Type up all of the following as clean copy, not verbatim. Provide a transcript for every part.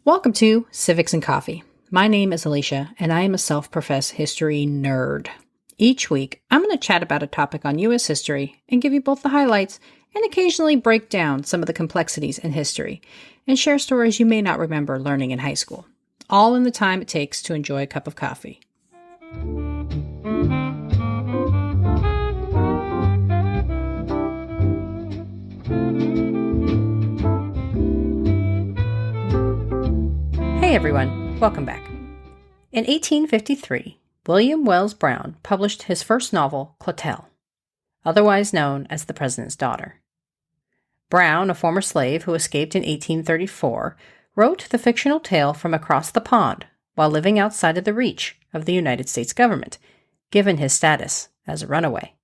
Welcome to Civics and Coffee. My name is Alicia, and I am a self-professed history nerd. Each week, I'm going to chat about a topic on U.S. history and give you both the highlights and occasionally break down some of the complexities in history and share stories you may not remember learning in high school, all in the time it takes to enjoy a cup of coffee. Hey everyone, welcome back. In 1853, William Wells Brown published his first novel, Clotel, otherwise known as The President's Daughter. Brown, a former slave who escaped in 1834, wrote the fictional tale from across the pond while living outside of the reach of the United States government, given his status as a runaway.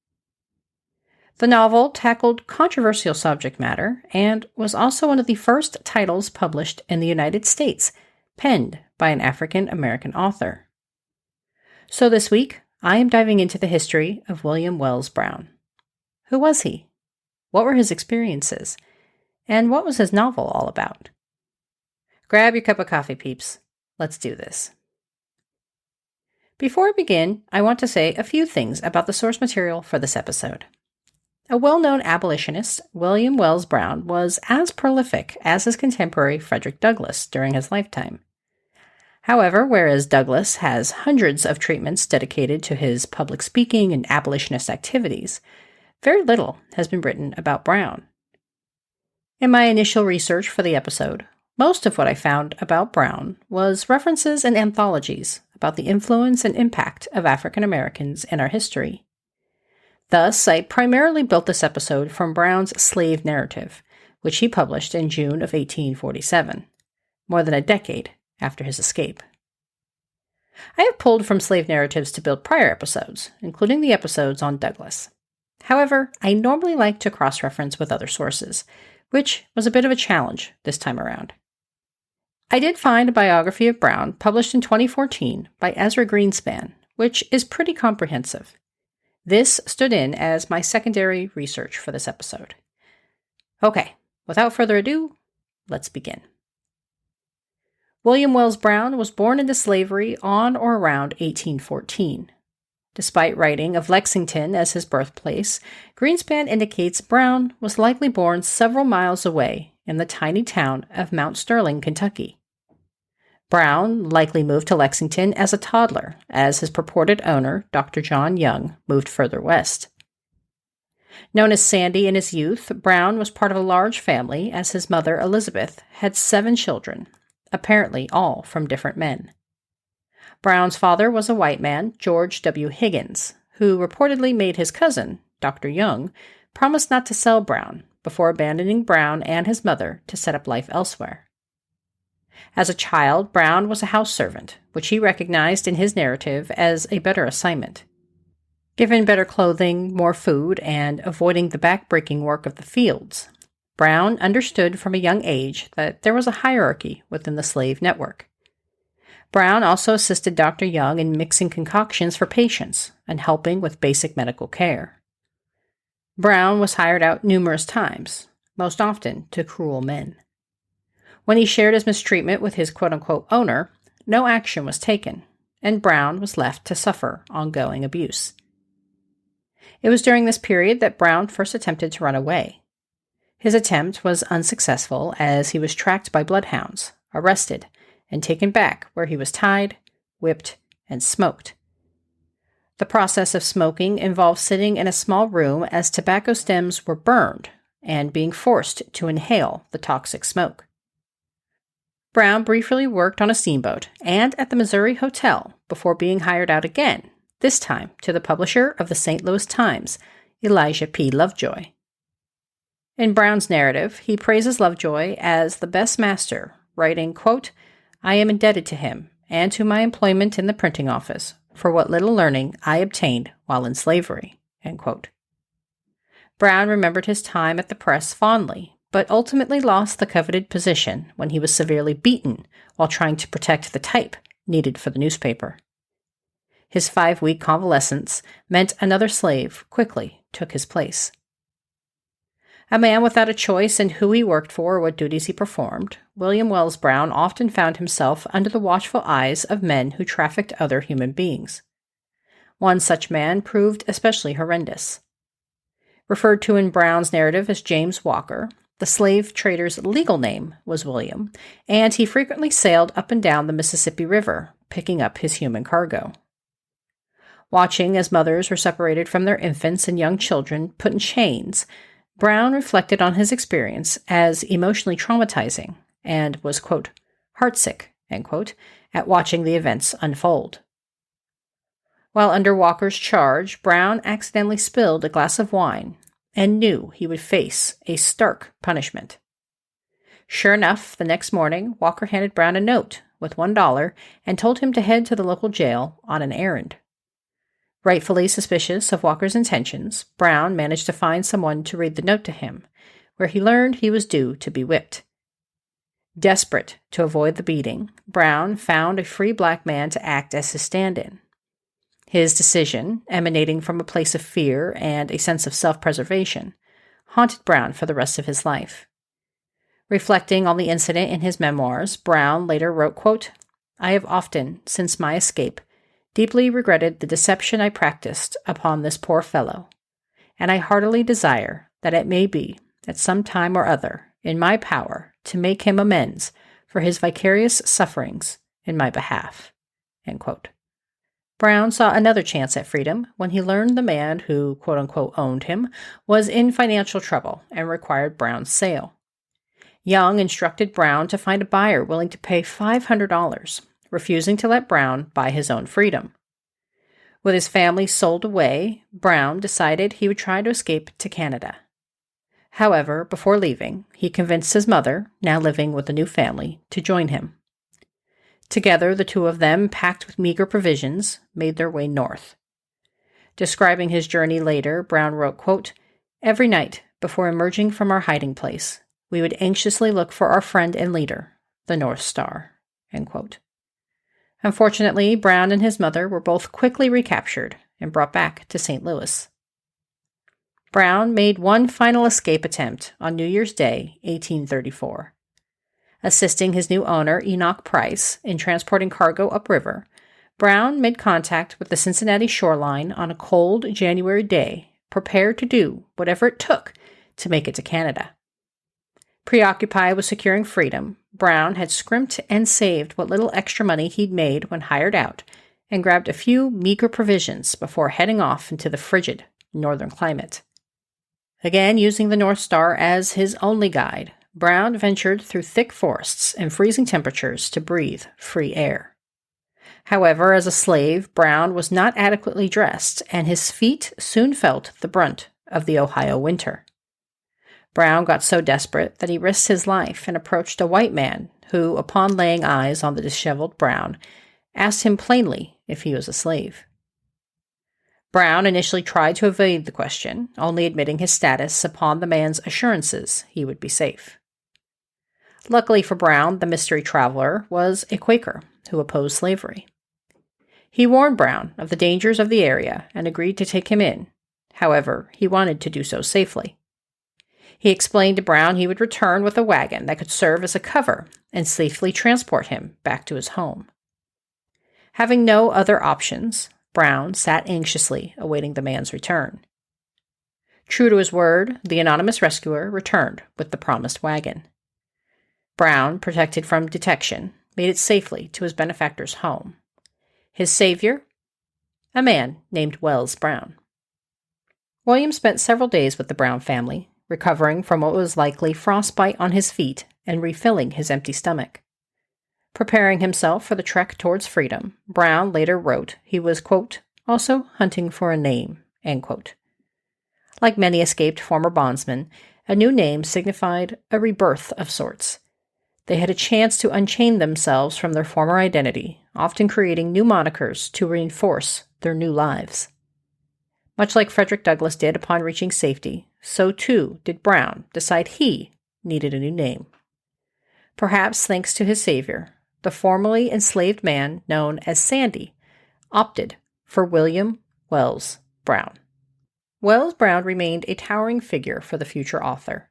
The novel tackled controversial subject matter and was also one of the first titles published in the United States, penned by an African-American author. So this week, I am diving into the history of William Wells Brown. Who was he? What were his experiences? And what was his novel all about? Grab your cup of coffee, peeps. Let's do this. Before I begin, I want to say a few things about the source material for this episode. A well-known abolitionist, William Wells Brown was as prolific as his contemporary Frederick Douglass during his lifetime. However, whereas Douglass has hundreds of treatments dedicated to his public speaking and abolitionist activities, very little has been written about Brown. In my initial research for the episode, most of what I found about Brown was references and anthologies about the influence and impact of African Americans in our history. Thus, I primarily built this episode from Brown's slave narrative, which he published in June of 1847, more than a decade after his escape. I have pulled from slave narratives to build prior episodes, including the episodes on Douglass. However, I normally like to cross-reference with other sources, which was a bit of a challenge this time around. I did find a biography of Brown published in 2014 by Ezra Greenspan, which is pretty comprehensive. This stood in as my secondary research for this episode. Okay, without further ado, let's begin. William Wells Brown was born into slavery on or around 1814. Despite writing of Lexington as his birthplace, Greenspan indicates Brown was likely born several miles away in the tiny town of Mount Sterling, Kentucky. Brown likely moved to Lexington as a toddler, as his purported owner, Dr. John Young, moved further west. Known as Sandy in his youth, Brown was part of a large family, as his mother, Elizabeth, had 7 children, apparently all from different men. Brown's father was a white man, George W. Higgins, who reportedly made his cousin, Dr. Young, promise not to sell Brown before abandoning Brown and his mother to set up life elsewhere. As a child, Brown was a house servant, which he recognized in his narrative as a better assignment. Given better clothing, more food, and avoiding the back-breaking work of the fields, Brown understood from a young age that there was a hierarchy within the slave network. Brown also assisted Dr. Young in mixing concoctions for patients and helping with basic medical care. Brown was hired out numerous times, most often to cruel men. When he shared his mistreatment with his quote-unquote owner, no action was taken, and Brown was left to suffer ongoing abuse. It was during this period that Brown first attempted to run away. His attempt was unsuccessful as he was tracked by bloodhounds, arrested, and taken back where he was tied, whipped, and smoked. The process of smoking involved sitting in a small room as tobacco stems were burned and being forced to inhale the toxic smoke. Brown briefly worked on a steamboat and at the Missouri Hotel before being hired out again, this time to the publisher of the St. Louis Times, Elijah P. Lovejoy. In Brown's narrative, he praises Lovejoy as the best master, writing, quote, "I am indebted to him and to my employment in the printing office for what little learning I obtained while in slavery." End quote. Brown remembered his time at the press fondly, but ultimately lost the coveted position when he was severely beaten while trying to protect the type needed for the newspaper. His 5-week convalescence meant another slave quickly took his place. A man without a choice in who he worked for or what duties he performed, William Wells Brown often found himself under the watchful eyes of men who trafficked other human beings. One such man proved especially horrendous. Referred to in Brown's narrative as James Walker, the slave trader's legal name was William, and he frequently sailed up and down the Mississippi River, picking up his human cargo. Watching as mothers were separated from their infants and young children put in chains, Brown reflected on his experience as emotionally traumatizing and was, quote, heartsick, end quote, at watching the events unfold. While under Walker's charge, Brown accidentally spilled a glass of wine and knew he would face a stark punishment. Sure enough, the next morning, Walker handed Brown a note with $1 and told him to head to the local jail on an errand. Rightfully suspicious of Walker's intentions, Brown managed to find someone to read the note to him, where he learned he was due to be whipped. Desperate to avoid the beating, Brown found a free black man to act as his stand-in. His decision, emanating from a place of fear and a sense of self-preservation, haunted Brown for the rest of his life. Reflecting on the incident in his memoirs, Brown later wrote, quote, "I have often, since my escape, deeply regretted the deception I practiced upon this poor fellow, and I heartily desire that it may be, at some time or other, in my power to make him amends for his vicarious sufferings in my behalf." End quote. Brown saw another chance at freedom when he learned the man who, quote-unquote, owned him was in financial trouble and required Brown's sale. Young instructed Brown to find a buyer willing to pay $500, refusing to let Brown buy his own freedom. With his family sold away, Brown decided he would try to escape to Canada. However, before leaving, he convinced his mother, now living with a new family, to join him. Together, the two of them, packed with meager provisions, made their way north. Describing his journey later, Brown wrote, quote, "Every night, before emerging from our hiding place, we would anxiously look for our friend and leader, the North Star." End quote. Unfortunately, Brown and his mother were both quickly recaptured and brought back to St. Louis. Brown made one final escape attempt on New Year's Day, 1834. Assisting his new owner, Enoch Price, in transporting cargo upriver, Brown made contact with the Cincinnati shoreline on a cold January day, prepared to do whatever it took to make it to Canada. Preoccupied with securing freedom, Brown had scrimped and saved what little extra money he'd made when hired out and grabbed a few meager provisions before heading off into the frigid northern climate. Again, using the North Star as his only guide, Brown ventured through thick forests and freezing temperatures to breathe free air. However, as a slave, Brown was not adequately dressed, and his feet soon felt the brunt of the Ohio winter. Brown got so desperate that he risked his life and approached a white man who, upon laying eyes on the disheveled Brown, asked him plainly if he was a slave. Brown initially tried to evade the question, only admitting his status upon the man's assurances he would be safe. Luckily for Brown, the mystery traveler was a Quaker who opposed slavery. He warned Brown of the dangers of the area and agreed to take him in. However, he wanted to do so safely. He explained to Brown he would return with a wagon that could serve as a cover and safely transport him back to his home. Having no other options, Brown sat anxiously awaiting the man's return. True to his word, the anonymous rescuer returned with the promised wagon. Brown, protected from detection, made it safely to his benefactor's home. His savior? A man named Wells Brown. William spent several days with the Brown family, recovering from what was likely frostbite on his feet and refilling his empty stomach. Preparing himself for the trek towards freedom, Brown later wrote he was, quote, also hunting for a name, end quote. Like many escaped former bondsmen, a new name signified a rebirth of sorts. They had a chance to unchain themselves from their former identity, often creating new monikers to reinforce their new lives. Much like Frederick Douglass did upon reaching safety, so too did Brown decide he needed a new name. Perhaps thanks to his savior, the formerly enslaved man known as Sandy opted for William Wells Brown. Wells Brown remained a towering figure for the future author.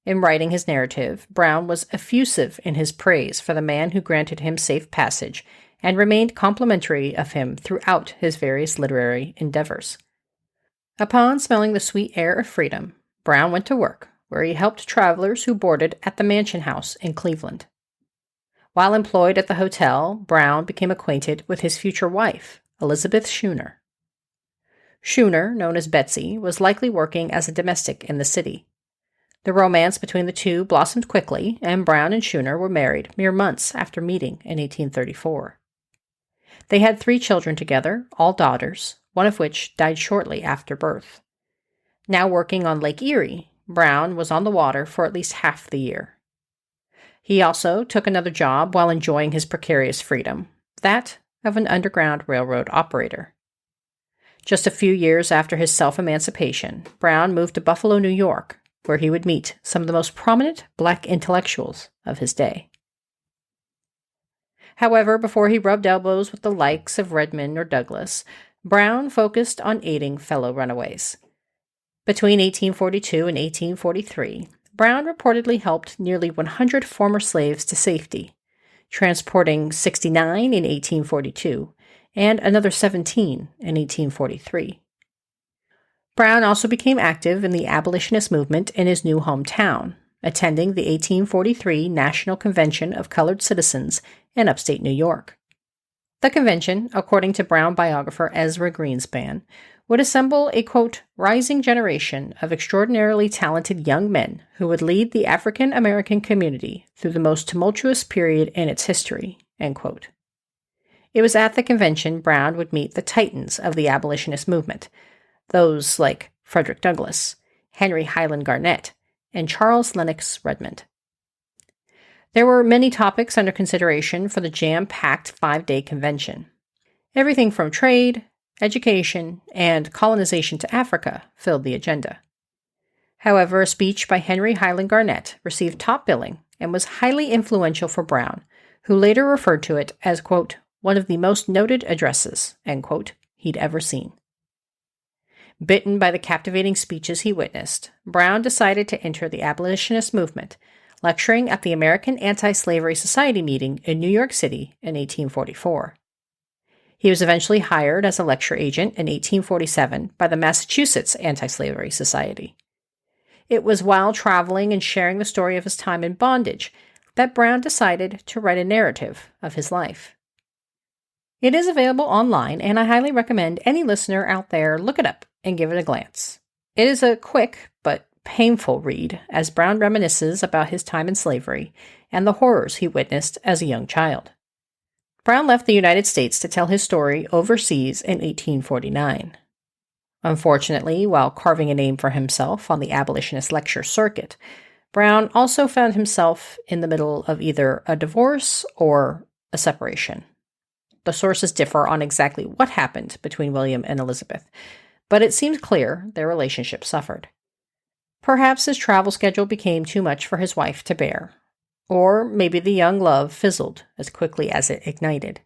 In writing his narrative, Brown was effusive in his praise for the man who granted him safe passage and remained complimentary of him throughout his various literary endeavors. Upon smelling the sweet air of freedom, Brown went to work, where he helped travelers who boarded at the Mansion House in Cleveland. While employed at the hotel, Brown became acquainted with his future wife, Elizabeth Schooner. Schooner, known as Betsy, was likely working as a domestic in the city. The romance between the two blossomed quickly, and Brown and Schooner were married mere months after meeting in 1834. They had 3 children together, all daughters, one of which died shortly after birth. Now working on Lake Erie, Brown was on the water for at least half the year. He also took another job while enjoying his precarious freedom, that of an Underground Railroad operator. Just a few years after his self-emancipation, Brown moved to Buffalo, New York, where he would meet some of the most prominent Black intellectuals of his day. However, before he rubbed elbows with the likes of Redmond or Douglass, Brown focused on aiding fellow runaways. Between 1842 and 1843, Brown reportedly helped nearly 100 former slaves to safety, transporting 69 in 1842 and another 17 in 1843. Brown also became active in the abolitionist movement in his new hometown, attending the 1843 National Convention of Colored Citizens in upstate New York. The convention, according to Brown biographer Ezra Greenspan, would assemble a, quote, rising generation of extraordinarily talented young men who would lead the African American community through the most tumultuous period in its history, end quote. It was at the convention Brown would meet the titans of the abolitionist movement, those like Frederick Douglass, Henry Highland Garnett, and Charles Lennox Redmond. There were many topics under consideration for the jam-packed 5-day convention. Everything from trade, education, and colonization to Africa filled the agenda. However, a speech by Henry Highland Garnett received top billing and was highly influential for Brown, who later referred to it as, quote, one of the most noted addresses, end quote, he'd ever seen. Bitten by the captivating speeches he witnessed, Brown decided to enter the abolitionist movement, lecturing at the American Anti-Slavery Society meeting in New York City in 1844. He was eventually hired as a lecture agent in 1847 by the Massachusetts Anti-Slavery Society. It was while traveling and sharing the story of his time in bondage that Brown decided to write a narrative of his life. It is available online, and I highly recommend any listener out there look it up and give it a glance. It is a quick but painful read, as Brown reminisces about his time in slavery and the horrors he witnessed as a young child. Brown left the United States to tell his story overseas in 1849. Unfortunately, while carving a name for himself on the abolitionist lecture circuit, Brown also found himself in the middle of either a divorce or a separation. The sources differ on exactly what happened between William and Elizabeth, but it seems clear their relationship suffered. Perhaps his travel schedule became too much for his wife to bear, or maybe the young love fizzled as quickly as it ignited.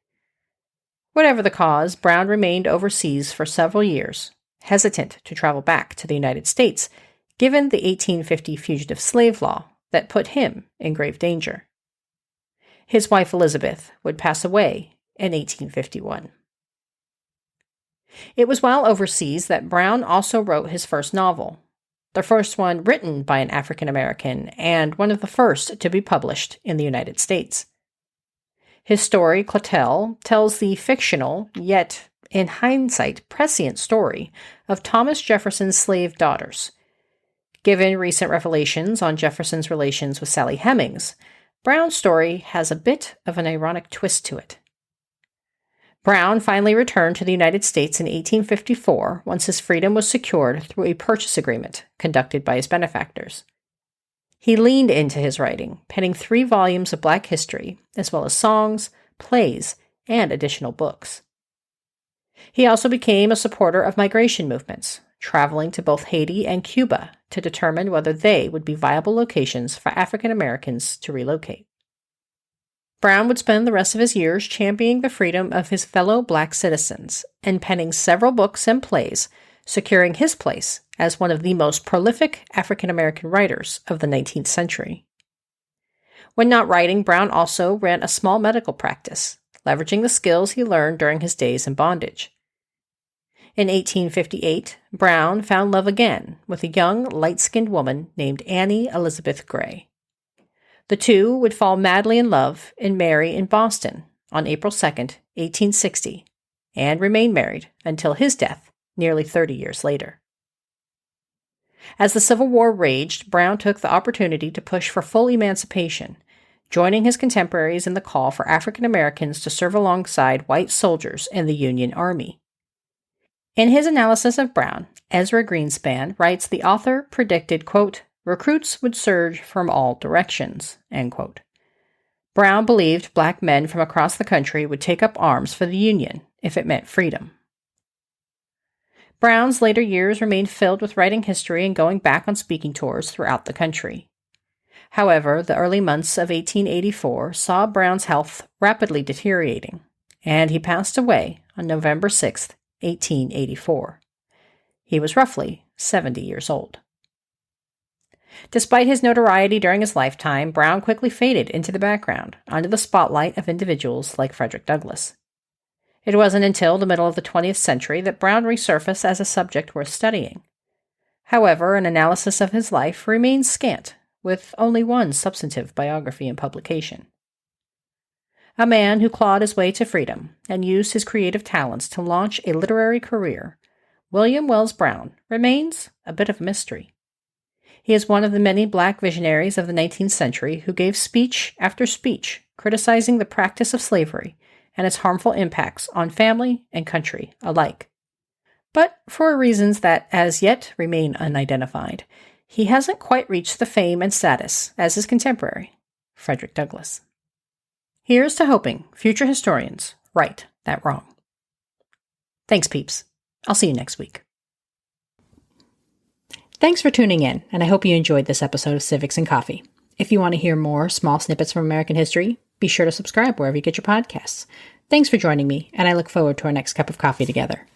Whatever the cause, Brown remained overseas for several years, hesitant to travel back to the United States, given the 1850 fugitive slave law that put him in grave danger. His wife Elizabeth would pass away in 1851. It was while overseas that Brown also wrote his first novel, the first one written by an African American and one of the first to be published in the United States. His story, Clotel, tells the fictional, yet, in hindsight, prescient story of Thomas Jefferson's slave daughters. Given recent revelations on Jefferson's relations with Sally Hemings, Brown's story has a bit of an ironic twist to it. Brown finally returned to the United States in 1854 once his freedom was secured through a purchase agreement conducted by his benefactors. He leaned into his writing, penning 3 volumes of Black history, as well as songs, plays, and additional books. He also became a supporter of migration movements, traveling to both Haiti and Cuba to determine whether they would be viable locations for African Americans to relocate. Brown would spend the rest of his years championing the freedom of his fellow Black citizens and penning several books and plays, securing his place as one of the most prolific African American writers of the 19th century. When not writing, Brown also ran a small medical practice, leveraging the skills he learned during his days in bondage. In 1858, Brown found love again with a young, light-skinned woman named Annie Elizabeth Gray. The two would fall madly in love and marry in Boston on April 2, 1860, and remain married until his death nearly 30 years later. As the Civil War raged, Brown took the opportunity to push for full emancipation, joining his contemporaries in the call for African Americans to serve alongside white soldiers in the Union Army. In his analysis of Brown, Ezra Greenspan writes the author predicted, quote, recruits would surge from all directions, end quote. Brown believed black men from across the country would take up arms for the Union if it meant freedom. Brown's later years remained filled with writing history and going back on speaking tours throughout the country. However, the early months of 1884 saw Brown's health rapidly deteriorating, and he passed away on November 6, 1884. He was roughly 70 years old. Despite his notoriety during his lifetime, Brown quickly faded into the background, under the spotlight of individuals like Frederick Douglass. It wasn't until the middle of the 20th century that Brown resurfaced as a subject worth studying. However, an analysis of his life remains scant, with only one substantive biography in publication. A man who clawed his way to freedom and used his creative talents to launch a literary career, William Wells Brown remains a bit of a mystery. He is one of the many black visionaries of the 19th century who gave speech after speech criticizing the practice of slavery and its harmful impacts on family and country alike. But for reasons that as yet remain unidentified, he hasn't quite reached the fame and status as his contemporary, Frederick Douglass. Here's to hoping future historians right that wrong. Thanks, peeps. I'll see you next week. Thanks for tuning in, and I hope you enjoyed this episode of Civics and Coffee. If you want to hear more small snippets from American history, be sure to subscribe wherever you get your podcasts. Thanks for joining me, and I look forward to our next cup of coffee together.